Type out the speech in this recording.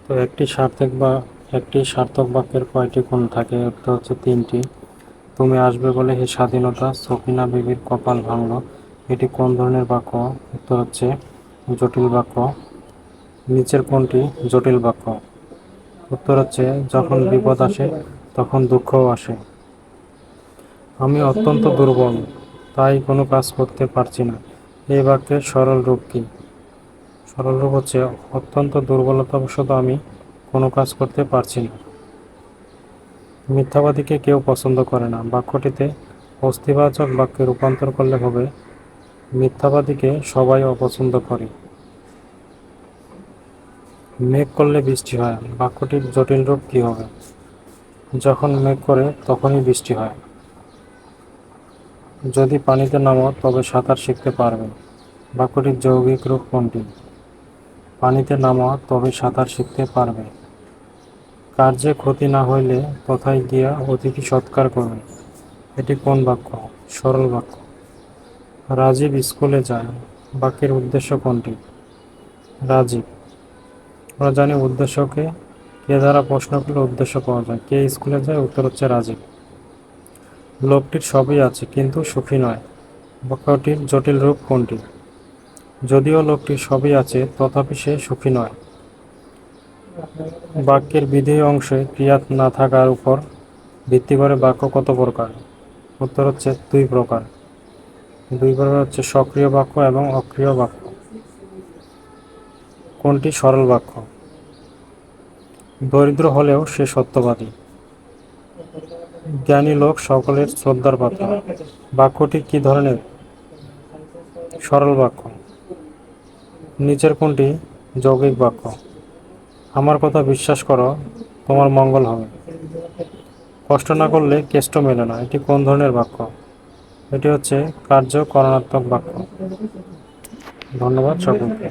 তো একটি সার্থক বাক্যের কয়টি গুণ থাকে? উত্তর হচ্ছে 3টি। তুমি আসবে বলে হে স্বাধীনতা, সকিনা বিবির কপাল ভাঙল, এটি কোন ধরনের বাক্য? উত্তর হচ্ছে জটিল বাক্য। নিচের কোনটি জটিল বাক্য? উত্তর হচ্ছে যখন বিপদ আসে তখন দুঃখও আসে। আমি অত্যন্ত দুর্বল, তাই কোনো কাজ করতে পারছি না, এই বাক্যের সরল রূপ কি? সরল রূপ হচ্ছে অত্যন্ত দুর্বলতাবশত আমি কোনো কাজ করতে পারছি না। মিথ্যাবাদীকে কেউ পছন্দ করে না, বাক্যটিতে অস্তিবাচক বাক্যে রূপান্তর করলে হবে মিথ্যাবাদীকে সবাই অপছন্দ করে। মেঘ করলে বৃষ্টি হয়, বাক্যটির জটিল রূপ কি হবে? যখন মেঘ করে তখনই বৃষ্টি হয়। যদি পানিতে নামো তবে সাঁতার শিখতে পারবে, বাক্যটির যৌগিক রূপ কোনটি? পানিতে নামো তবে সাঁতার শিখতে পারবে। কার্যে ক্ষতি না হইলে তথায় গিয়া অতিথি সৎকার করবে, এটি কোন বাক্য? সরল বাক্য। রাজীব স্কুলে যায়, বাক্যের উদ্দেশ্য কোনটি? রাজীব। আমরা জানি উদ্দেশ্যকে কে দ্বারা প্রশ্ন করলে উদ্দেশ্য পাওয়া যায়। কে স্কুলে যায়? উত্তর হচ্ছে রাজীব। লোকটির সবই আছে কিন্তু সুখী নয়, বাক্যটির জটিল রূপ কোনটি? যদিও লোকটির সবই আছে তথাপি সে সুখী নয়। বাক্যের বিধেয় অংশে ক্রিয়া না থাকার উপর ভিত্তি করে বাক্য কত প্রকার? উত্তর হচ্ছে 2 প্রকার। 2 প্রকার হচ্ছে সক্রিয় বাক্য এবং অক্রিয় বাক্য। কোনটি সরল বাক্য? দরিদ্র হলেও সে সত্যবাদী। জ্ঞানী লোক সকলের শ্রদ্ধার পাত্র, বাক্যটি কি ধরনের? সরল বাক্য। নিচের কোনটি যৌগিক বাক্য? আমার কথা বিশ্বাস করো, তোমার মঙ্গল হবে। কষ্ট না করলে কেষ্ট মেলে না, এটি কোন ধরনের বাক্য? এটি হচ্ছে কার্যকরণাত্মক বাক্য। ধন্যবাদ সকলকে।